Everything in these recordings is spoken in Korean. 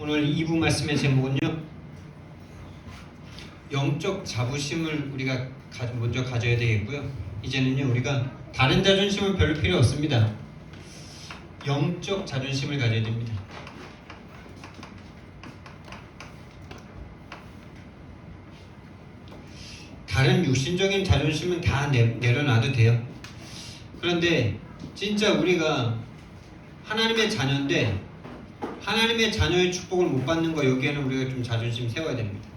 오늘 2부 말씀의 제목은요, 영적 자부심을 우리가 먼저 가져야 되겠고요. 이제는요, 우리가 다른 자존심은 별로 필요 없습니다. 영적 자존심을 가져야 됩니다. 다른 육신적인 자존심은 다 내려놔도 돼요. 그런데 진짜 우리가 하나님의 자녀인데 하나님의 자녀의 축복을 못 받는 거, 여기에는 우리가 좀 자존심 세워야 됩니다.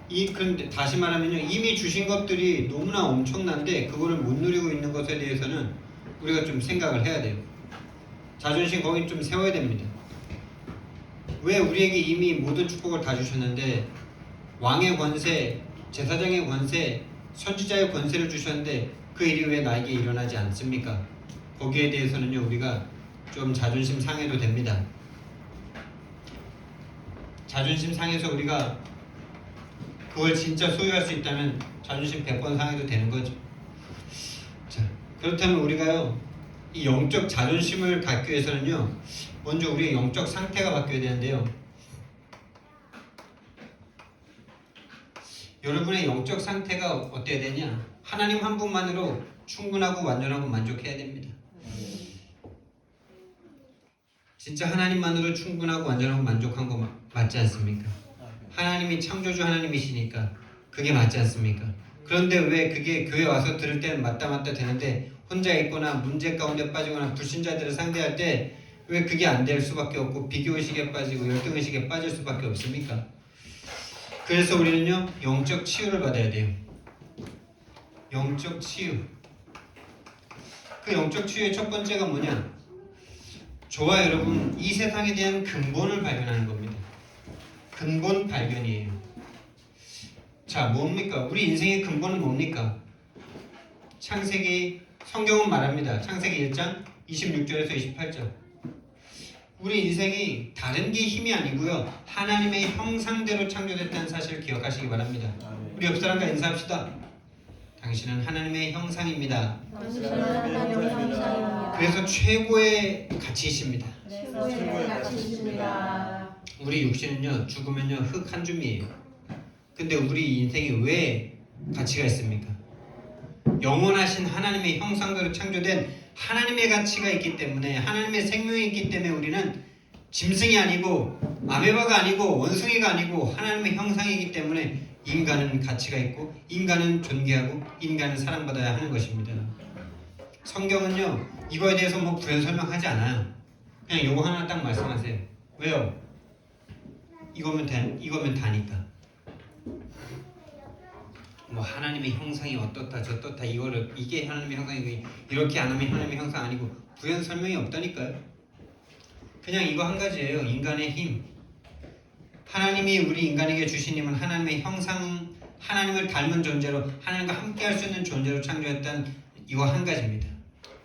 그런데 다시 말하면요, 이미 주신 것들이 너무나 엄청난데 그거를 못 누리고 있는 것에 대해서는 우리가 좀 생각을 해야 돼요. 자존심 거기 좀 세워야 됩니다. 왜 우리에게 이미 모든 축복을 다 주셨는데, 왕의 권세, 제사장의 권세, 선지자의 권세를 주셨는데 그 일이 왜 나에게 일어나지 않습니까? 거기에 대해서는요, 우리가 좀 자존심 상해도 됩니다. 자존심 상해서 우리가 그걸 진짜 소유할 수 있다면 자존심 100번 상해도 되는 거죠. 자, 그렇다면 우리가요, 이 영적 자존심을 갖기 위해서는요, 먼저 우리의 영적 상태가 바뀌어야 되는데요, 여러분의 영적 상태가 어때야 되냐? 하나님 한 분만으로 충분하고 완전하고 만족해야 됩니다. 진짜 하나님만으로 충분하고 완전하고 만족한 거 맞지 않습니까? 하나님이 창조주 하나님이시니까 그게 맞지 않습니까? 그런데 왜 그게 교회 와서 들을 때는 맞다 되는데 혼자 있거나 문제 가운데 빠지거나 불신자들을 상대할 때 왜 그게 안 될 수밖에 없고 비교의식에 빠지고 열등의식에 빠질 수밖에 없습니까? 그래서 우리는요, 영적 치유를 받아야 돼요. 영적 치유. 그 영적 치유의 첫 번째가 뭐냐? 저와 여러분, 이 세상에 대한 근본을 발견하는 겁니다. 근본 발견이에요. 자, 뭡니까? 우리 인생의 근본은 뭡니까? 창세기, 성경은 말합니다. 창세기 1장 26절에서 28절. 우리 인생이 다른 게 힘이 아니고요, 하나님의 형상대로 창조됐다는 사실을 기억하시기 바랍니다. 우리 옆 사람과 인사합시다. 당신은 하나님의 형상입니다. 당신은 하나님의 형상입니다. 그래서 최고의 가치이십니다. 최고의 가치이십니다. 우리 육신은요, 죽으면요, 흙 한 줌이에요. 근데 우리 인생이 왜 가치가 있습니까? 영원하신 하나님의 형상대로 창조된 하나님의 가치가 있기 때문에, 하나님의 생명이 있기 때문에 우리는 짐승이 아니고 아메바가 아니고 원숭이가 아니고 하나님의 형상이기 때문에 인간은 가치가 있고 인간은 존귀하고 인간은 사랑받아야 하는 것입니다. 성경은요, 이거에 대해서 뭐 부연 설명하지 않아요. 그냥 요거 하나 딱 말씀하세요. 왜요? 이거면 다니까. 뭐 하나님의 형상이 어떻다 저떻다, 이게 하나님의 형상이고 이렇게 안 하면 하나님의 형상 아니고, 부연 설명이 없다니까요. 그냥 이거 한 가지예요. 인간의 힘. 하나님이 우리 인간에게 주신 힘은 하나님의 형상, 하나님을 닮은 존재로, 하나님과 함께 할 수 있는 존재로 창조했다는 이거 한 가지입니다.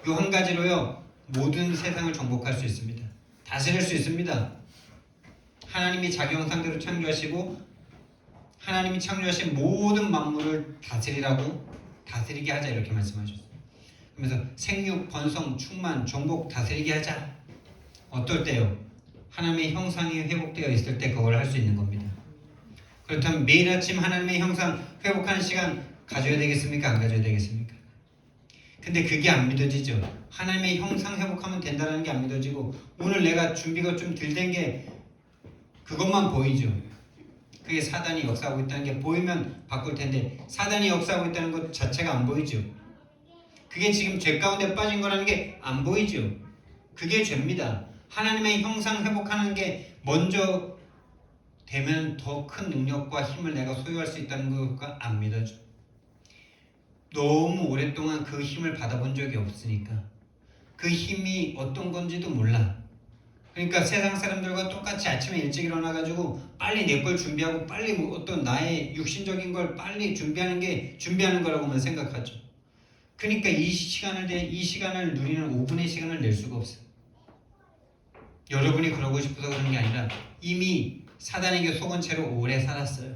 이 한 가지로요, 모든 세상을 정복할 수 있습니다. 다스릴 수 있습니다. 하나님이 자기 형상대로 창조하시고 하나님이 창조하신 모든 만물을 다스리게 하자, 이렇게 말씀하셨어요. 그러면서 생육, 번성, 충만, 정복, 다스리게 하자. 어떨 때요? 하나님의 형상이 회복되어 있을 때 그걸 할 수 있는 겁니다. 그렇다면 매일 아침 하나님의 형상 회복하는 시간 가져야 되겠습니까? 안 가져야 되겠습니까? 근데 그게 안 믿어지죠. 하나님의 형상 회복하면 된다는 게 안 믿어지고, 오늘 내가 준비가 좀 덜 된 게 그것만 보이죠. 그게 사단이 역사하고 있다는 게 보이면 바꿀 텐데, 사단이 역사하고 있다는 것 자체가 안 보이죠. 그게 지금 죄 가운데 빠진 거라는 게 안 보이죠. 그게 죄입니다. 하나님의 형상 회복하는 게 먼저 되면 더 큰 능력과 힘을 내가 소유할 수 있다는 것과 안 믿어져. 너무 오랫동안 그 힘을 받아본 적이 없으니까 그 힘이 어떤 건지도 몰라. 그러니까 세상 사람들과 똑같이 아침에 일찍 일어나가지고 빨리 내 걸 준비하고 빨리 뭐 어떤 나의 육신적인 걸 빨리 준비하는 거라고만 생각하죠. 그러니까 이 시간을 누리는 5분의 시간을 낼 수가 없어요. 여러분이 그러고 싶어서 그런 게 아니라 이미 사단에게 속은 채로 오래 살았어요.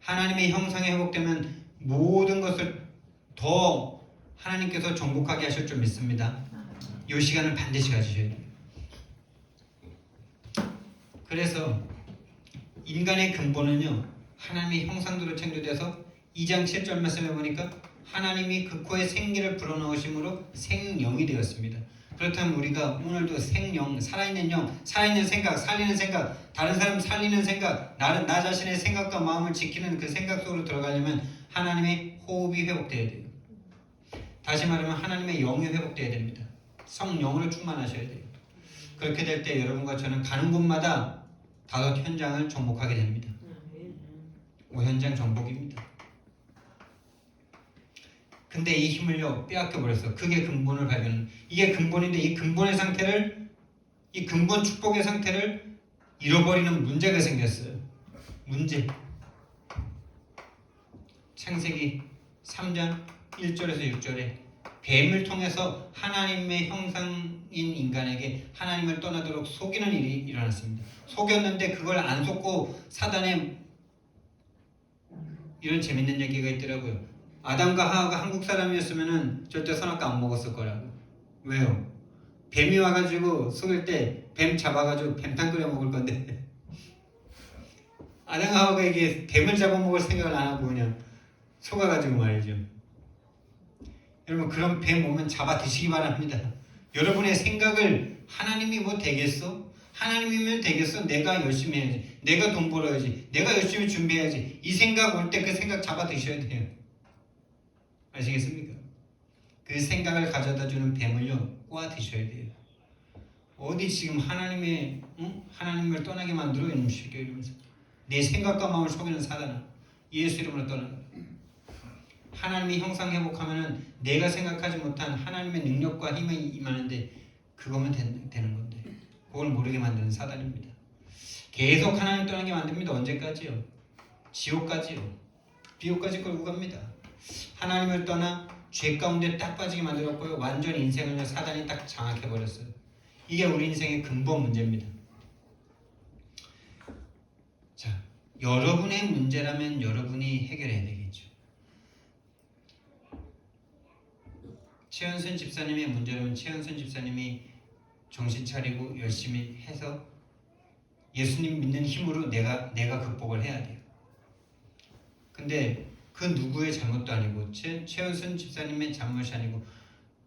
하나님의 형상이 회복되면 모든 것을 더 하나님께서 정복하게 하실 줄 믿습니다. 이 시간을 반드시 가지셔야 돼요. 그래서 인간의 근본은요 하나님의 형상대로 창조돼서 2장 7절 말씀해 보니까 하나님이 그 코에 생기를 불어넣으심으로 생영이 되었습니다. 그렇다면 우리가 오늘도 생영, 살아있는 영, 살아있는 생각, 살리는 생각, 다른 사람 살리는 생각, 나 자신의 생각과 마음을 지키는 그 생각 속으로 들어가려면 하나님의 호흡이 회복돼야 돼요. 다시 말하면 하나님의 영이 회복돼야 됩니다. 성령으로 충만하셔야 돼요. 그렇게 될 때 여러분과 저는 가는 곳마다 다섯 현장을 정복하게 됩니다. 5현장 정복입니다. 근데 이 힘을요 빼앗겨 버렸어. 그게 근본을 발견. 이게 근본인데 이 근본의 상태를, 이 근본 축복의 상태를 잃어버리는 문제가 생겼어요. 문제. 창세기 3장 1절에서 6절에 뱀을 통해서 하나님의 형상인 인간에게 하나님을 떠나도록 속이는 일이 일어났습니다. 속였는데 그걸 안 속고 사단의 이런 재밌는 얘기가 있더라고요. 아담과 하와가 한국 사람이었으면 절대 선악과 안 먹었을 거라고. 왜요? 뱀이 와가지고 속일 때 뱀 잡아가지고 뱀탕 끓여 먹을 건데 아담과 하와가 이게 뱀을 잡아먹을 생각을 안 하고 그냥 속아가지고 말이죠. 여러분 그런 뱀 오면 잡아 드시기 바랍니다. 여러분의 생각을 하나님이 뭐 되겠어? 하나님이면 되겠어? 내가 열심히 해야지. 내가 돈 벌어야지. 내가 열심히 준비해야지. 이 생각 올 때 그 생각 잡아 드셔야 돼요. 아시겠습니까? 그 생각을 가져다주는 뱀을요 꼬아 드셔야 돼요. 어디 지금 하나님의 하나님을 떠나게 만들어 이놈 새끼 이러면서 내 생각과 마음을 속이는 사단아 예수 이름으로 떠나라. 하나님이 형상 회복하면은 내가 생각하지 못한 하나님의 능력과 힘이 임하는데 그거면 되는 건데 그걸 모르게 만드는 사단입니다. 계속 하나님 떠나게 만듭니다. 언제까지요? 지옥까지요. 비옥까지 끌고 갑니다. 하나님을 떠나 죄 가운데 딱 빠지게 만들었고요. 완전 인생을 사단이 딱 장악해버렸어요. 이게 우리 인생의 근본 문제입니다. 자, 여러분의 문제라면 여러분이 해결해야 되겠죠. 최현순 집사님의 문제라면 최현순 집사님이 정신 차리고 열심히 해서 예수님 믿는 힘으로 내가 극복을 해야 돼요. 근데 그 누구의 잘못도 아니고 최현순 집사님의 잘못이 아니고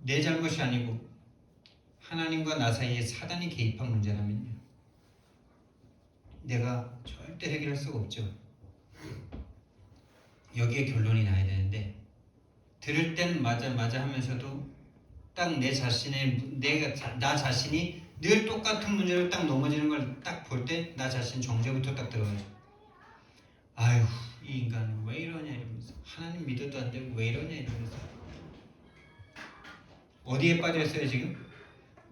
내 잘못이 아니고 하나님과 나 사이에 사단이 개입한 문제라면요 내가 절대 해결할 수가 없죠. 여기에 결론이 나야 되는데 들을 땐 맞아 하면서도 딱 내 자신의 나 자신이 늘 똑같은 문제를 딱 넘어지는 걸 딱 볼 때 나 자신 정죄부터 딱 들어가죠. 아휴 이 인간은 왜 이러냐 이러면서 하나님 믿어도 안 되고 왜 이러냐 이러면서 어디에 빠져 있어요 지금?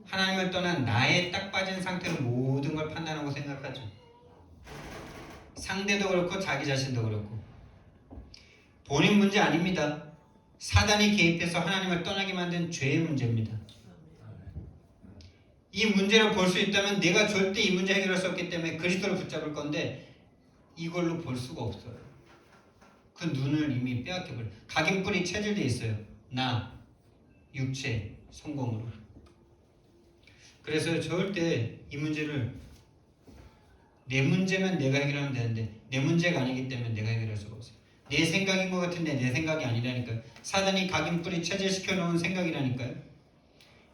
하나님을 떠난 나에 딱 빠진 상태로 모든 걸 판단하고 생각하죠. 상대도 그렇고 자기 자신도 그렇고 본인 문제 아닙니다. 사단이 개입해서 하나님을 떠나게 만든 죄의 문제입니다. 이 문제를 볼 수 있다면 내가 절대 이 문제 해결할 수 없기 때문에 그리스도를 붙잡을 건데 이걸로 볼 수가 없어요. 그 눈을 이미 빼앗겨버려. 각인뿔이 체질되어 있어요. 나, 육체, 성공으로. 그래서 절대 이 문제를 내 문제면 내가 해결하면 되는데 내 문제가 아니기 때문에 내가 해결할 수가 없어요. 내 생각인 것 같은데 내 생각이 아니라니까요. 사단이 각인뿔이 체질시켜 놓은 생각이라니까요.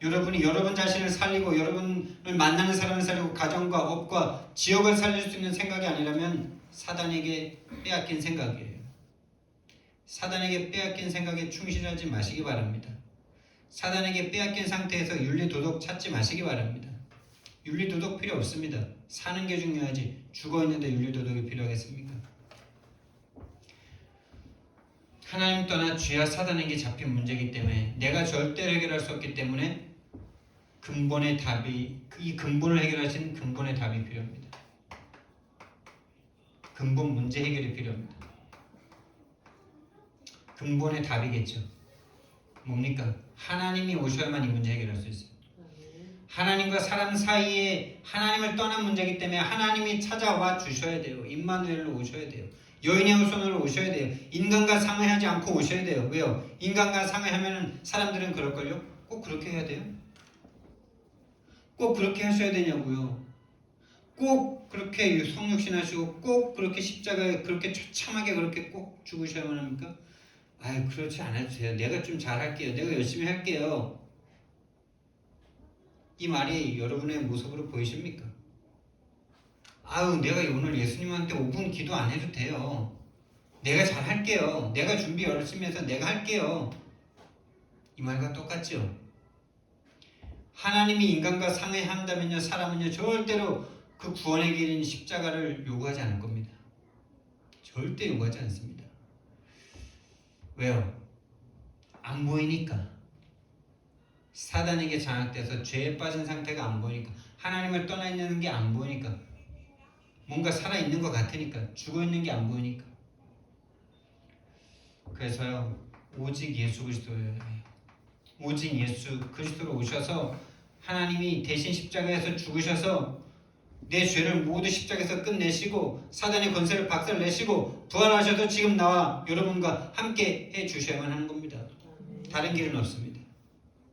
여러분이 여러분 자신을 살리고 여러분을 만나는 사람을 살리고 가정과 업과 지역을 살릴 수 있는 생각이 아니라면 사단에게 빼앗긴 생각이에요. 사단에게 빼앗긴 생각에 충실하지 마시기 바랍니다. 사단에게 빼앗긴 상태에서 윤리도덕 찾지 마시기 바랍니다. 윤리도덕 필요 없습니다. 사는 게 중요하지 죽어있는데 윤리도덕이 필요하겠습니까? 하나님 떠나 죄와 사단에게 잡힌 문제이기 때문에 내가 절대로 해결할 수 없기 때문에 근본의 답이 이 근본을 해결하신 근본의 답이 필요합니다. 근본 문제 해결이 필요합니다. 근본의 답이겠죠. 뭡니까? 하나님이 오셔야만 이 문제 해결할 수 있어요. 하나님과 사람 사이에 하나님을 떠난 문제이기 때문에 하나님이 찾아와 주셔야 돼요. 임마누엘로 오셔야 돼요. 여인의 후손으로 오셔야 돼요. 인간과 상의하지 않고 오셔야 돼요. 왜요? 인간과 상의하면 사람들은 그럴걸요? 꼭 그렇게 해야 돼요? 꼭 그렇게 하셔야 되냐고요. 꼭 그렇게 성육신하시고 꼭 그렇게 십자가에 그렇게 처참하게 그렇게 꼭 죽으셔야만 합니까? 아유 그렇지 않아도 돼요. 내가 좀 잘할게요. 내가 열심히 할게요. 이 말이 여러분의 모습으로 보이십니까? 아유 내가 오늘 예수님한테 5분 기도 안 해도 돼요. 내가 잘할게요. 내가 준비 열심히 해서 내가 할게요. 이 말과 똑같죠? 하나님이 인간과 상회한다면요 사람은요 절대로 그 구원의 길인 십자가를 요구하지 않을 겁니다. 절대 요구하지 않습니다. 왜요? 안 보이니까. 사단에게 장악돼서 죄에 빠진 상태가 안 보이니까. 하나님을 떠나 있는 게 안 보이니까. 뭔가 살아있는 것 같으니까. 죽어있는 게 안 보이니까. 그래서요 오직 예수 그리스도예요. 오직 예수 그리스도로 오셔서 하나님이 대신 십자가에서 죽으셔서 내 죄를 모두 십자가에서 끝내시고 사단의 권세를 박살내시고 부활하셔서 지금 나와 여러분과 함께 해주셔야만 하는 겁니다. 다른 길은 없습니다.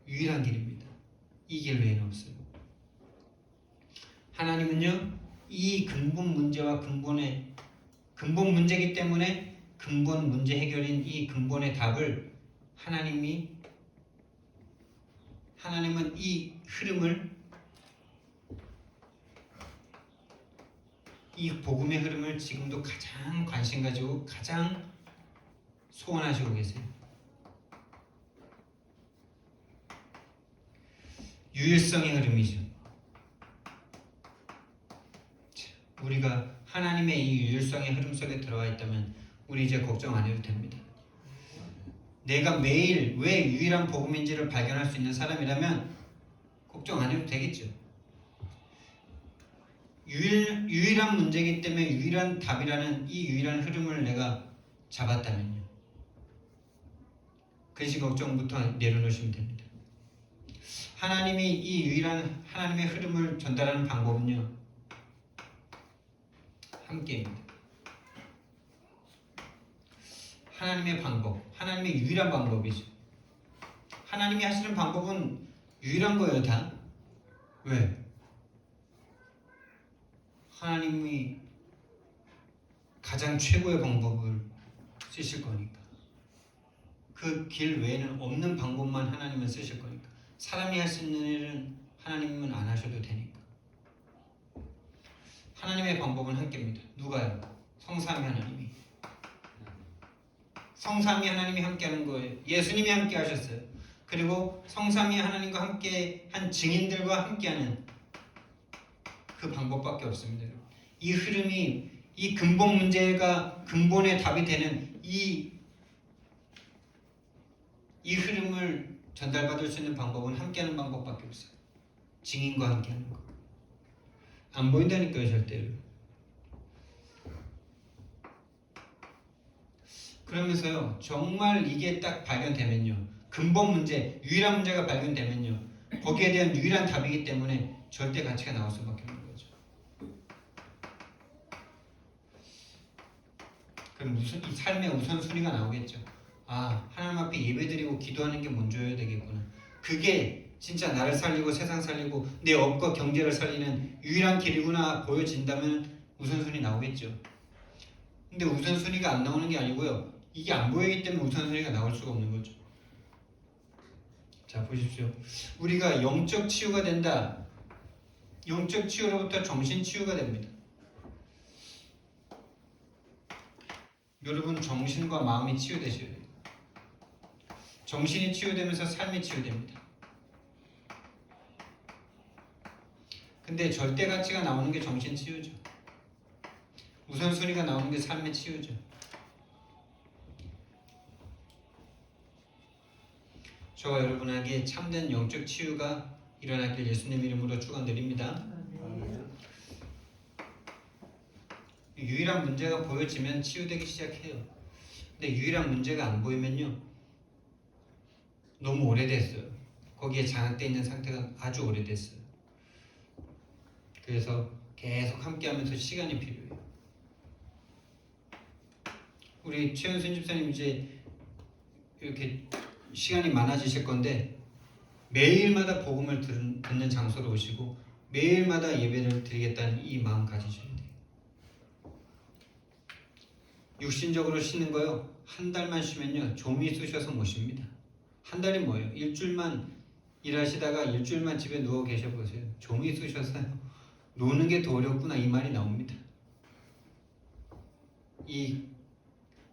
유일한 길입니다. 이 길 외에는 없어요. 하나님은요 이 근본 문제와 근본 문제이기 때문에 근본 문제 해결인 이 근본의 답을 하나님은 이 흐름을 이 복음의 흐름을 지금도 가장 관심 가지고 가장 소원하시고 계세요. 유일성의 흐름이죠. 우리가 하나님의 이 유일성의 흐름 속에 들어와 있다면 우리 이제 걱정 안 해도 됩니다. 내가 매일 왜 유일한 복음인지를 발견할 수 있는 사람이라면 걱정 안 해도 되겠죠. 유일한 문제이기 때문에 유일한 답이라는 이 유일한 흐름을 내가 잡았다면요. 근심 걱정부터 내려놓으시면 됩니다. 하나님이 이 유일한 하나님의 흐름을 전달하는 방법은요. 함께입니다. 하나님의 방법, 하나님의 유일한 방법이죠. 하나님이 하시는 방법은 유일한 거예요, 다. 왜? 하나님이 가장 최고의 방법을 쓰실 거니까. 그 길 외에는 없는 방법만 하나님은 쓰실 거니까. 사람이 할 수 있는 일은 하나님은 안 하셔도 되니까. 하나님의 방법은 함께입니다. 누가요? 성삼위 하나님이. 성삼위 하나님이 함께하는 거예요. 예수님이 함께 하셨어요. 그리고 성삼위 하나님과 함께 한 증인들과 함께하는 그 방법밖에 없습니다. 이 흐름이 이 근본 문제가 근본의 답이 되는 이 흐름을 전달받을 수 있는 방법은 함께하는 방법밖에 없어요. 증인과 함께하는 거. 안 보인다니까요, 절대로. 그러면서요, 정말 이게 딱 발견되면요, 근본 문제, 유일한 문제가 발견되면요, 거기에 대한 유일한 답이기 때문에 절대 가치가 나올 수밖에 없는 거죠. 그럼 이 삶의 우선순위가 나오겠죠. 아, 하나님 앞에 예배드리고 기도하는 게 먼저여야 되겠구나. 그게 진짜 나를 살리고 세상 살리고 내 업과 경제를 살리는 유일한 길이구나 보여진다면 우선순위 나오겠죠. 근데 우선순위가 안 나오는 게 아니고요. 이게 안 보이기 때문에 우선순위가 나올 수가 없는 거죠. 자, 보십시오. 우리가 영적 치유가 된다. 영적 치유로부터 정신 치유가 됩니다. 여러분 정신과 마음이 치유되셔야 돼요. 정신이 치유되면서 삶이 치유됩니다. 근데 절대 가치가 나오는 게 정신 치유죠. 우선순위가 나오는 게 삶의 치유죠. 저와 여러분에게 참된 영적 치유가 일어나길 예수님 이름으로 축원드립니다. 유일한 문제가 보여지면 치유되기 시작해요. 근데 유일한 문제가 안 보이면요, 너무 오래됐어요. 거기에 장악되어 있는 상태가 아주 오래됐어요. 그래서 계속 함께하면서 시간이 필요해요. 우리 최현순 집사님 이제 이렇게 시간이 많아지실 건데 매일마다 복음을 듣는 장소로 오시고 매일마다 예배를 드리겠다는 이 마음 가지셔야 돼요. 육신적으로 쉬는 거요. 한 달만 쉬면요. 좀이 쑤셔서 못 쉽니다. 한 달이 뭐예요? 일주일만 일하시다가 일주일만 집에 누워 계셔 보세요. 좀이 쑤셔서요. 노는 게 더 어렵구나 이 말이 나옵니다. 이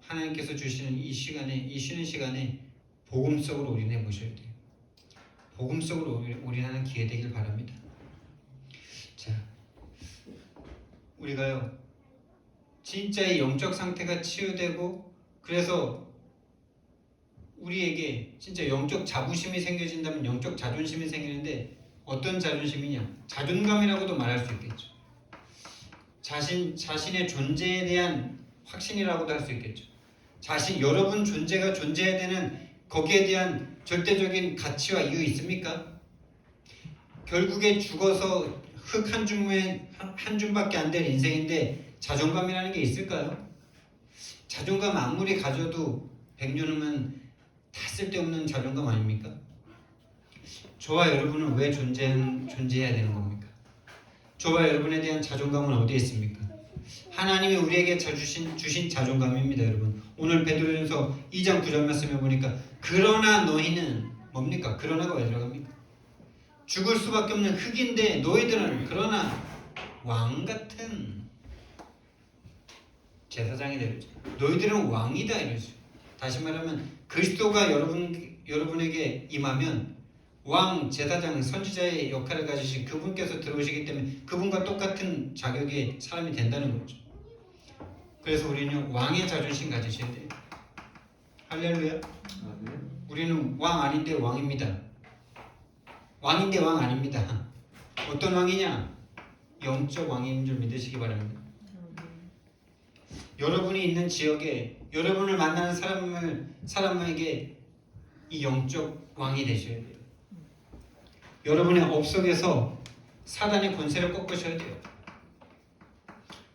하나님께서 주시는 이 시간에, 이 쉬는 시간에 복음 속으로 올인해 보셔야 돼요. 복음 속으로 올인하는 기회 되길 바랍니다. 자, 우리가요 진짜 이 영적 상태가 치유되고 그래서 우리에게 진짜 영적 자부심이 생겨진다면 영적 자존심이 생기는데 어떤 자존심이냐? 자존감이라고도 말할 수 있겠죠. 자신의 존재에 대한 확신이라고도 할 수 있겠죠. 여러분 존재가 존재해야 되는 거기에 대한 절대적인 가치와 이유 있습니까? 결국에 죽어서 흙 한 줌밖에 안 될 인생인데 자존감이라는 게 있을까요? 자존감 아무리 가져도 100년 후면 다 쓸데없는 자존감 아닙니까? 저와 여러분은 왜 존재해야 되는 겁니까? 저와 여러분에 대한 자존감은 어디에 있습니까? 하나님이 우리에게 주신 자존감입니다, 여러분. 오늘 베드로전서 2장 9절 말씀에 보니까 그러나 너희는 뭡니까? 그러나가 왜 들어갑니까? 죽을 수밖에 없는 흙인데 너희들은 그러나 왕 같은 제사장이 되죠. 너희들은 왕이다 이러죠. 다시 말하면 그리스도가 여러분에게 임하면 왕, 제사장, 선지자의 역할을 가지신 그분께서 들어오시기 때문에 그분과 똑같은 자격의 사람이 된다는 거죠. 그래서 우리는 왕의 자존심 가지셔야 돼요. 할렐루야. 우리는 왕 아닌데 왕입니다. 왕인데 왕 아닙니다. 어떤 왕이냐? 영적 왕인 줄 믿으시기 바랍니다. 여러분이 있는 지역에 여러분을 만나는 사람에게 이 영적 왕이 되셔야 돼요. 여러분의 업 속에서 사단의 권세를 꺾으셔야 돼요.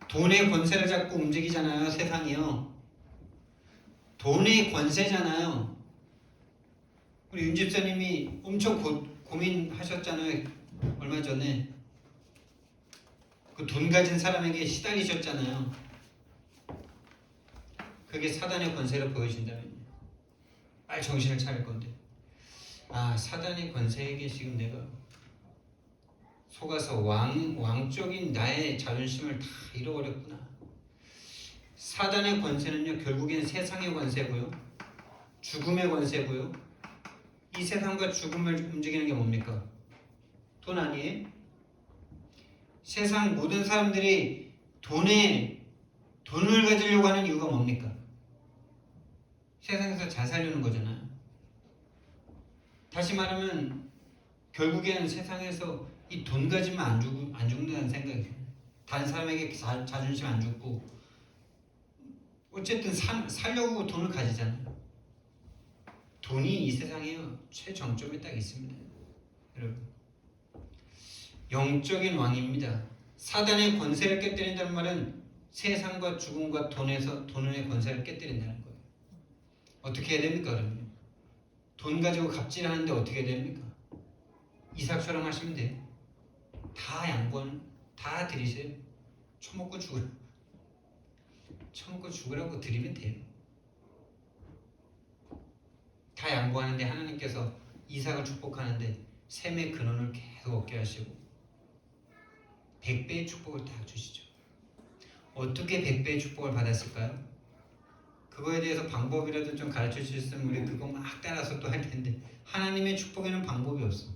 돈의 권세를 잡고 움직이잖아요, 세상이요. 돈의 권세잖아요. 우리 윤 집사님이 엄청 고민하셨잖아요, 얼마 전에. 그 돈 가진 사람에게 시달리셨잖아요. 그게 사단의 권세를 보여준다면요. 빨리 정신을 차릴 건데. 아, 사단의 권세에게 지금 내가 속아서 왕적인 나의 자존심을 다 잃어버렸구나. 사단의 권세는요, 결국엔 세상의 권세고요, 죽음의 권세고요. 이 세상과 죽음을 움직이는 게 뭡니까? 돈 아니에요? 세상 모든 사람들이 돈을 가지려고 하는 이유가 뭡니까? 세상에서 잘 살려는 거잖아요. 다시 말하면 결국에는 세상에서 이 돈 가지면 안 죽는다는 생각이에요. 다른 사람에게 자존심 안 죽고 어쨌든 살려고 돈을 가지잖아요. 돈이 이 세상에 최정점에 딱 있습니다. 여러분, 영적인 왕입니다. 사단의 권세를 깨뜨린다는 말은 세상과 죽음과 돈의 권세를 깨뜨린다는 거예요. 어떻게 해야 됩니까, 그러면? 돈 가지고 갑질하는데 어떻게 해야 됩니까? 이삭처럼 하시면 돼요. 다 드리세요. 처먹고 죽으라고 드리면 돼요. 다 양보하는데 하나님께서 이삭을 축복하는데 샘의 근원을 계속 얻게 하시고 100배의 축복을 다 주시죠. 어떻게 100배의 축복을 받았을까요? 그거에 대해서 방법이라도 좀 가르쳐 주셨으면 우리 그거 막 따라서 또 할 텐데 하나님의 축복에는 방법이 없어.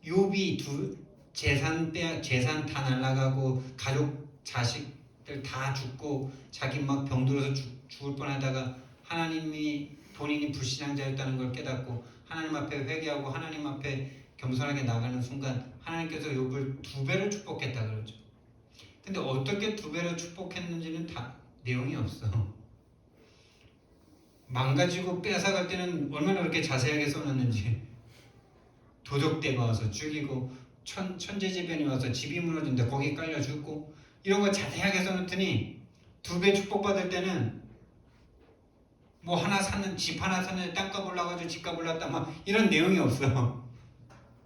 욥이 재산 다 날라가고 가족 자식들 다 죽고 자기 막 병들어서 죽을 뻔하다가 하나님이 본인이 불신앙자였다는 걸 깨닫고 하나님 앞에 회개하고 하나님 앞에 겸손하게 나가는 순간 하나님께서 욥을 2배로 축복했다 그러죠. 근데 어떻게 2배로 축복했는지는 다 내용이 없어. 망가지고 뺏어갈 때는 얼마나 그렇게 자세하게 써놨는지. 도적대가 와서 죽이고 천재지변이 와서 집이 무너진데 거기 깔려 죽고 이런 거 자세하게 써놓더니 2배 축복받을 때는 뭐 집 하나 샀는데 땅값 올라가지고 집값 올랐다 막 이런 내용이 없어.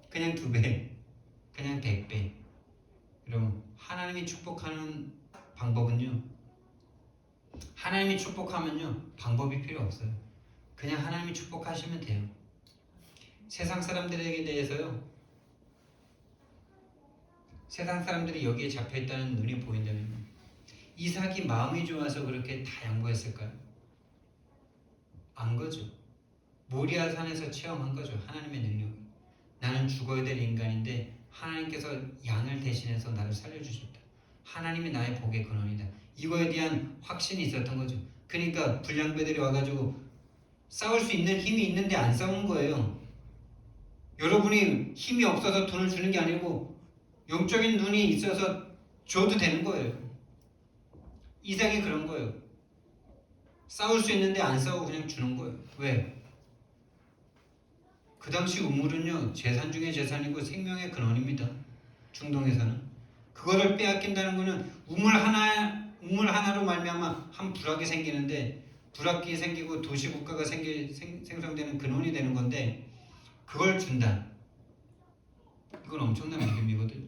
그냥 2배. 그냥 100배. 여러분, 하나님이 축복하는 방법은요, 하나님이 축복하면요 방법이 필요 없어요. 그냥 하나님이 축복하시면 돼요. 세상 사람들에게 대해서요, 세상 사람들이 여기에 잡혀있다는 눈이 보인다면 이삭이 마음이 좋아서 그렇게 다 양보했을까요? 안 거죠. 모리아 산에서 체험한 거죠. 하나님의 능력. 나는 죽어야 될 인간인데 하나님께서 양을 대신해서 나를 살려주셨다. 하나님이 나의 복의 근원이다. 이거에 대한 확신이 있었던 거죠. 그러니까 불량배들이 와가지고 싸울 수 있는 힘이 있는데 안 싸우는 거예요. 여러분이 힘이 없어서 돈을 주는 게 아니고 영적인 눈이 있어서 줘도 되는 거예요. 이삭이 그런 거예요. 싸울 수 있는데 안 싸우고 그냥 주는 거예요. 왜? 그 당시 우물은요 재산 중에 재산이고 생명의 근원입니다. 중동에서는 그거를 빼앗긴다는 거는 우물 하나로 말미암아 한 불악이 생기는데, 불악이 생기고 도시 국가가 생성되는 근원이 되는 건데 그걸 준다. 이건 엄청난 믿음이거든요.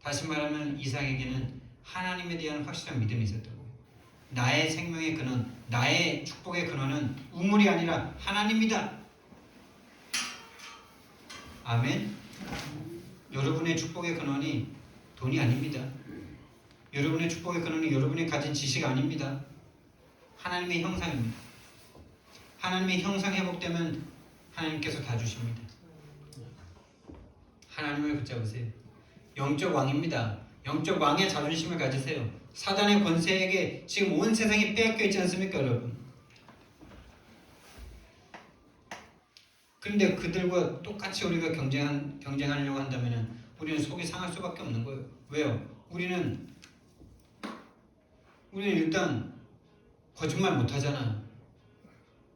다시 말하면 이삭에게는 하나님에 대한 확실한 믿음이 있었다고. 나의 생명의 근원, 나의 축복의 근원은 우물이 아니라 하나님이다. 아멘. 여러분의 축복의 근원이 돈이 아닙니다. 여러분의 축복의 근원이 여러분이 가진 지식 아닙니다. 하나님의 형상입니다. 하나님의 형상 회복되면 하나님께서 다 주십니다. 하나님을 붙잡으세요. 영적 왕입니다. 영적 왕의 자존심을 가지세요. 사단의 권세에게 지금 온 세상이 빼앗겨 있지 않습니까, 여러분? 그런데 그들과 똑같이 우리가 경쟁하려고 한다면 우리는 속이 상할 수밖에 없는 거예요. 왜요? 우리는 일단 거짓말 못하잖아.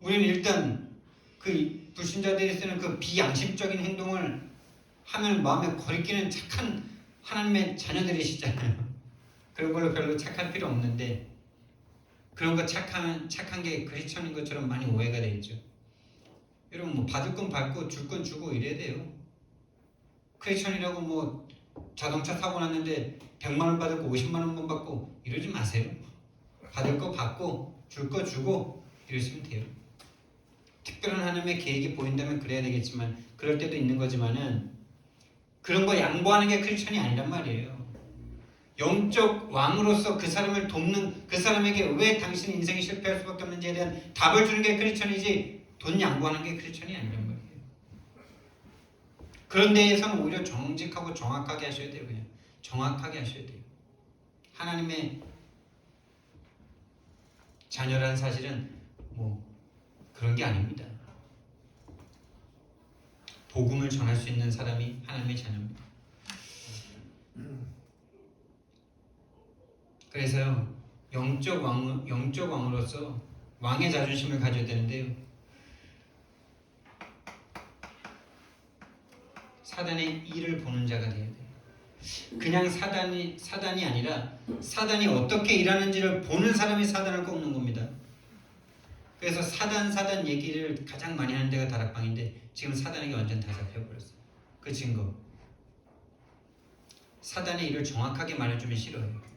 우리는 일단 그 불신자들이 쓰는 그 비양심적인 행동을 하면 마음에 거리끼는 착한 하나님의 자녀들이시잖아요. 그런 걸로 별로 착할 필요 없는데, 그런 거 착한 게 크리스천인 것처럼 많이 오해가 돼 있죠. 여러분, 뭐 받을 건 받고 줄 건 주고 이래야 돼요. 크리스천이라고 뭐 자동차 사고 났는데 100만 원 받을 거 50만 원만 받고 이러지 마세요. 받을 거 받고 줄 거 주고 이러시면 돼요. 특별한 하나님의 계획이 보인다면 그래야 되겠지만, 그럴 때도 있는 거지만은 그런 거 양보하는 게 크리스천이 아니란 말이에요. 영적 왕으로서 그 사람을 돕는, 그 사람에게 왜 당신 인생이 실패할 수밖에 없는지에 대한 답을 주는 게 크리스천이지, 돈 양보하는 게 크리스천이 아니란 말이에요. 그런 데에서는 오히려 정직하고 정확하게 하셔야 돼요. 그냥 정확하게 하셔야 돼요. 하나님의 자녀라는 사실은 뭐 그런 게 아닙니다. 복음을 전할 수 있는 사람이 하나님의 자녀입니다. 그래서요, 영적 왕으로서 왕의 자존심을 가져야 되는데요, 사단의 일을 보는 자가 되어야 돼요. 그냥 사단이 아니라 사단이 어떻게 일하는지를 보는 사람이 사단을 꺾는 겁니다. 그래서 사단 얘기를 가장 많이 하는 데가 다락방인데 지금 사단에게 완전 다 잡혀버렸어요. 그 증거. 사단의 일을 정확하게 말해주면 싫어해요.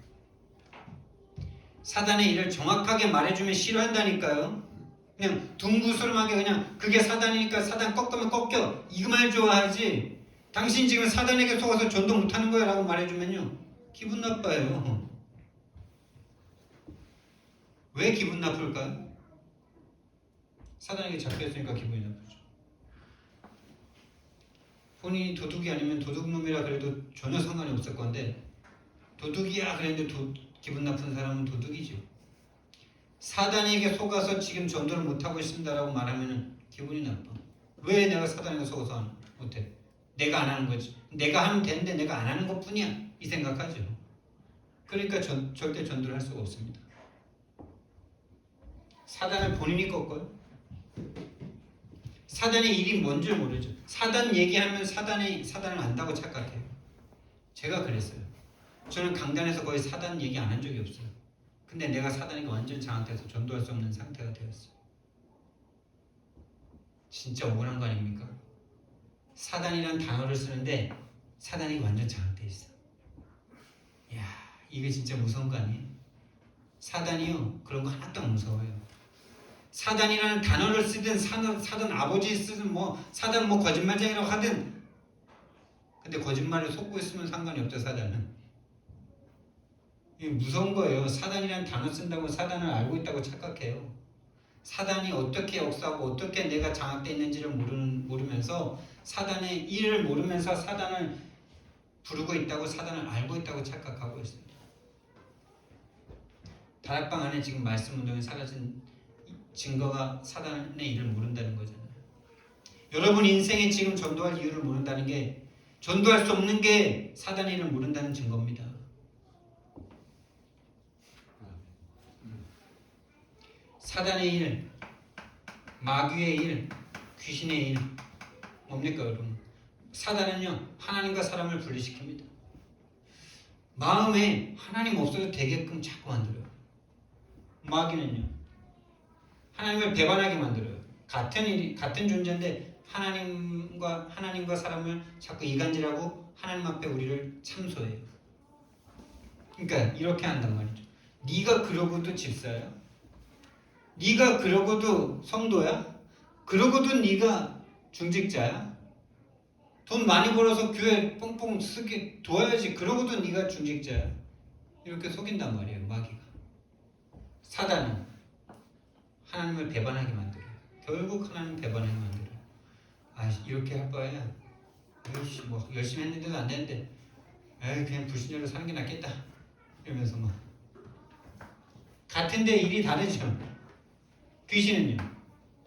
사단의 일을 정확하게 말해주면 싫어한다니까요. 그냥 둥구스름하게 그냥 그게 사단이니까 사단 꺾으면 꺾여, 이 말 좋아하지, 당신 지금 사단에게 속아서 전도 못하는 거야 라고 말해주면요 기분 나빠요. 왜 기분 나쁠까요? 사단에게 잡혀있으니까 기분이 나쁘죠. 본인이 도둑이 아니면 도둑놈이라 그래도 전혀 상관이 없을 건데, 도둑이야 그랬는데 기분 나쁜 사람은 도둑이죠. 사단에게 속아서 지금 전도를 못하고 있습니다라고 말하면 기분이 나빠. 왜 내가 사단에게 속아서 못해? 내가 안 하는 거지. 내가 하면 되는데 내가 안 하는 것뿐이야, 이 생각하죠. 그러니까 절대 전도를 할 수가 없습니다. 사단을 본인이 꺾어요. 사단의 일이 뭔 줄 모르죠. 사단 얘기하면 사단을 안다고 착각해요. 제가 그랬어요. 저는 강단에서 거의 사단 얘기 안 한 적이 없어요. 근데 내가 사단에게 완전 장악돼서 전도할 수 없는 상태가 되었어요. 진짜 억울한 거 아닙니까? 사단이란 단어를 쓰는데 사단이 완전 장악돼 있어. 야, 이게 진짜 무서운 거 아니에요? 사단이요 그런 거 하나도 안 무서워요. 사단이라는 단어를 쓰든 사단 아버지 쓰든 뭐 사단 뭐 거짓말쟁이라고 하든, 근데 거짓말을 속고 있으면 상관이 없죠. 사단은 이게 무서운 거예요. 사단이라는 단어 쓴다고 사단을 알고 있다고 착각해요. 사단이 어떻게 역사하고 어떻게 내가 장악되어 있는지를 모르면서 사단의 일을 모르면서 사단을 부르고 있다고, 사단을 알고 있다고 착각하고 있습니다. 다락방 안에 지금 말씀 운동이 사라진 증거가 사단의 일을 모른다는 거잖아요. 여러분 인생에 지금 전도할 이유를 모른다는 게, 전도할 수 없는 게 사단의 일을 모른다는 증거입니다. 사단의 일, 마귀의 일, 귀신의 일 뭡니까 여러분? 사단은요 하나님과 사람을 분리시킵니다. 마음에 하나님 없어도 되게끔 자꾸 만들어요. 마귀는요 하나님을 배반하게 만들어요. 같은 존재인데 하나님과 사람을 자꾸 이간질하고 하나님 앞에 우리를 참소해요. 그러니까 이렇게 한단 말이죠. 네가 그러고도 집사야? 네가 그러고도 성도야? 그러고도 네가 중직자야? 돈 많이 벌어서 교회 뽕뽕 쓰게 도와야지. 그러고도 네가 중직자야? 이렇게 속인단 말이에요. 마귀가. 사단은 하나님을 배반하게 만들어요. 결국 하나님 배반하게 만들어요. 아, 이렇게 할 바에야 에이씨 뭐 열심히 했는데도 안 되는데 에이 그냥 불신자로 사는 게 낫겠다 이러면서 막. 같은데 일이 다르죠. 귀신은요